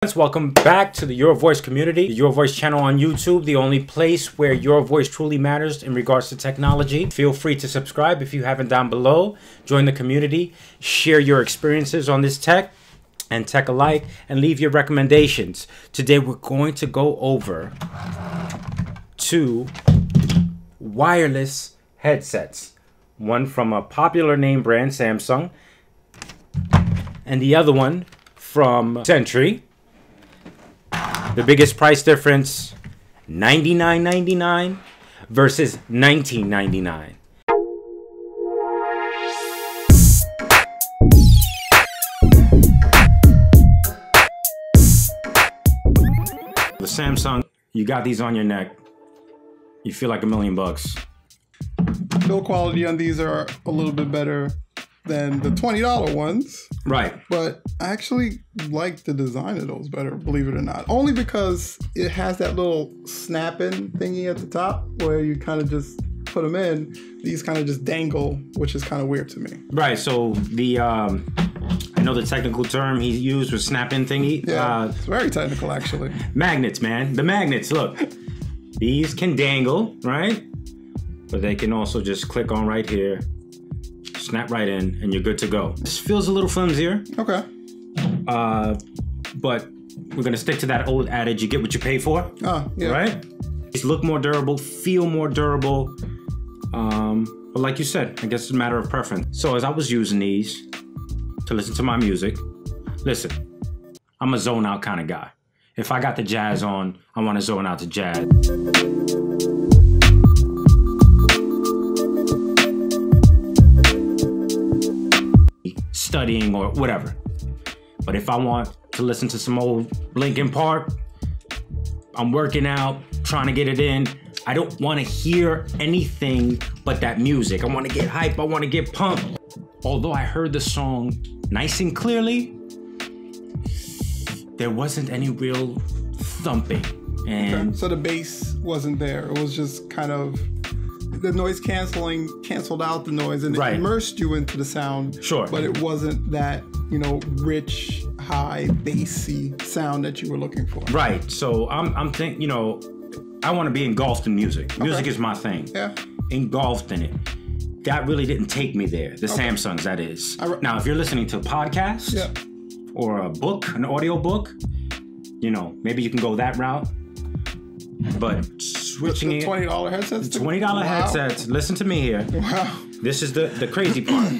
Welcome back to the UrVoyz community, the UrVoyz channel on YouTube, the only place where your voice truly matters in regards to technology. Feel free to subscribe if you haven't down below. Join the community, share your experiences on this tech and tech alike, and leave your recommendations. Today we're going to go over two wireless headsets. One from a popular name brand, Samsung, and the other one from Sentry. The biggest price difference, $99.99 versus $19.99. The Samsung, you got these on your neck, you feel like $1 million. Build quality on these are a little bit better than the $20 ones. Right. But I actually like the design of those better, believe it or not. Only because it has that little snap-in thingy at the top where you kind of just put them in. These kind of just dangle, which is kind of weird to me. Right. So the, I know the technical term he used was snap-in thingy. Yeah, it's very technical actually. Magnets, man. The magnets, look. These can dangle, right? But they can also just click on right here. Snap right in, and you're good to go. This feels a little flimsier. Okay. But we're gonna stick to that old adage: you get what you pay for. Oh, yeah. Right? These look more durable, feel more durable. But like you said, I guess it's a matter of preference. So as I was using these to listen to my music, listen, I'm a zone out kind of guy. If I got the jazz on, I want to zone out to jazz. Studying or whatever. But if I want to listen to some old Linkin Park, I'm working out, trying to get it in, I don't want to hear anything but that music. I want to get hype, I want to get pumped. Although I heard the song nice and clearly, there wasn't any real thumping. And okay. So the bass wasn't there. It was just kind of the noise canceling canceled out the noise and it immersed you into the sound. Sure. But it wasn't that, you know, rich, high, bassy sound that you were looking for. Right. So I'm thinking, you know, I want to be engulfed in music. Okay. Music is my thing. Yeah. Engulfed in it. That really didn't take me there. The Samsungs, that is. Now, if you're listening to a podcast or a book, an audio book, you know, maybe you can go that route. But switching the $20 headsets? $20 headsets. Listen to me here. Wow. This is the crazy part.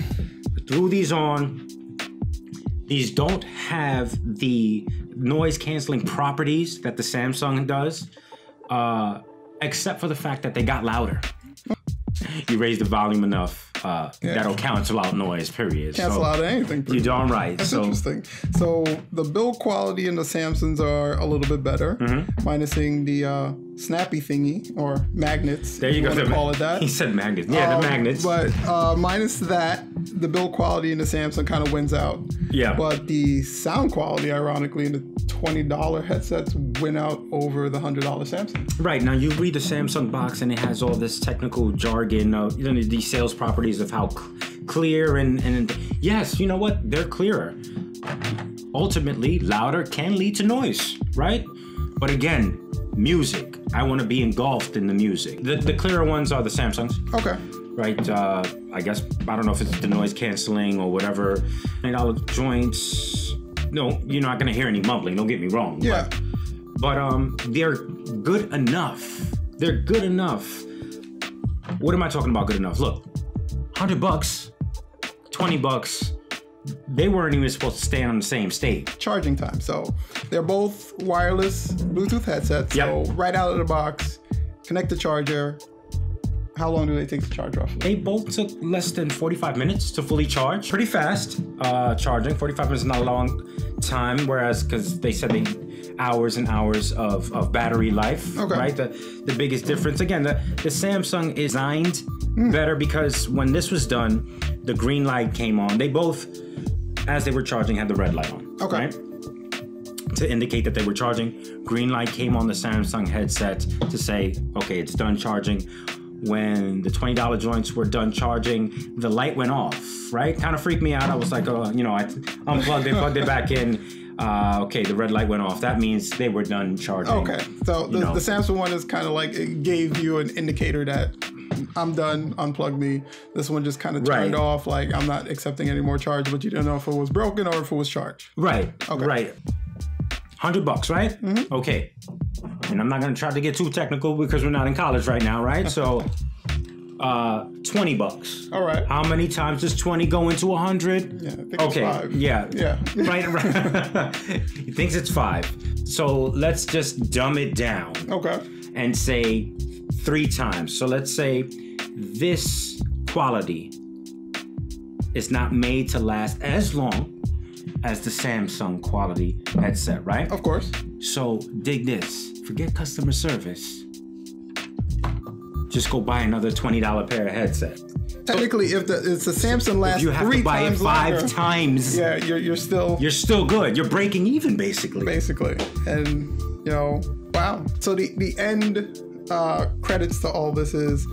Threw these on. These don't have the noise canceling properties that the Samsung does, except for the fact that they got louder. You raise the volume enough, that'll cancel out noise, period. Cancel out anything. You're darn right. That's interesting. So the build quality in the Samsungs are a little bit better, minusing the snappy thingy or magnets. There you go. Call it that. He said magnets. Yeah, the magnets. But minus that, the build quality in the Samsung kind of wins out. Yeah. But the sound quality, ironically, in the $20 headsets went out over the $100 Samsung. Right. Now you read the Samsung box and it has all this technical jargon of, you know, these sales properties of how clear and yes, you know what? They're clearer. Ultimately, louder can lead to noise, right? But again, music. I want to be engulfed in the music. The clearer ones are the Samsungs. Okay. Right, I guess, I don't know if it's the noise canceling or whatever. $9 joints, no, you're not gonna hear any mumbling, don't get me wrong. Yeah. But they're good enough. They're good enough. What am I talking about good enough? Look, $100, $20, they weren't even supposed to stay on the same stage. Charging time, so they're both wireless Bluetooth headsets. So right out of the box, connect the charger. How long do they take to charge roughly? They both took less than 45 minutes to fully charge. Pretty fast charging. 45 minutes is not a long time, whereas, because they said they hours and hours of battery life, right? The biggest difference, again, the Samsung is designed better because when this was done, the green light came on. They both, as they were charging, had the red light on, right? To indicate that they were charging. Green light came on the Samsung headset to say, okay, it's done charging. When the $20 joints were done charging, the light went off, right? Kind of freaked me out. I was like, oh, you know, I unplugged it, plugged it back in. Okay, the red light went off. That means they were done charging. Okay, so the Samsung one is kind of like it gave you an indicator that I'm done, unplug me. This one just kind of turned off, like I'm not accepting any more charge, but you didn't know if it was broken or if it was charged. Right, okay. Right. $100, right? Mm-hmm. Okay. And I'm not going to try to get too technical because we're not in college right now, right? So, $20. All right. How many times does 20 go into 100? Yeah, I think it's 5. Yeah. Right. He thinks it's 5. So let's just dumb it down. Okay. And say 3 times. So let's say this quality is not made to last as long as the Samsung quality headset, right? Of course. So dig this. Forget customer service. Just go buy another $20 pair of headset. Technically, if it's a Samsung lasts 3 times you have to buy it 5 longer, times. Yeah, you're still good. You're breaking even, basically. And wow. So the end credits to all this is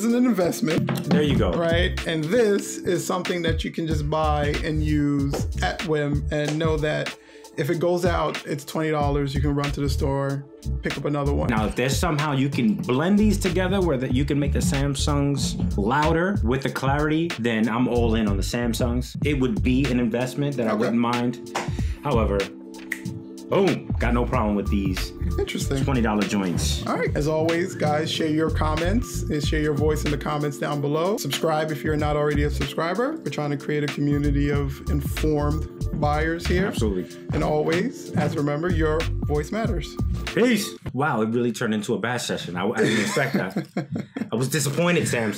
an investment. There you go. Right? And this is something that you can just buy and use at whim and know that if it goes out, it's $20. You can run to the store, pick up another one. Now, if there's somehow you can blend these together where you can make the Samsungs louder with the clarity, then I'm all in on the Samsungs. It would be an investment that I wouldn't mind. However, boom, got no problem with these. Interesting. $20 joints. All right. As always, guys, share your comments and share your voice in the comments down below. Subscribe if you're not already a subscriber. We're trying to create a community of informed buyers here. Absolutely. And always, remember, your voice matters. Peace. Wow, it really turned into a bash session. I didn't expect that. I was disappointed, Sam.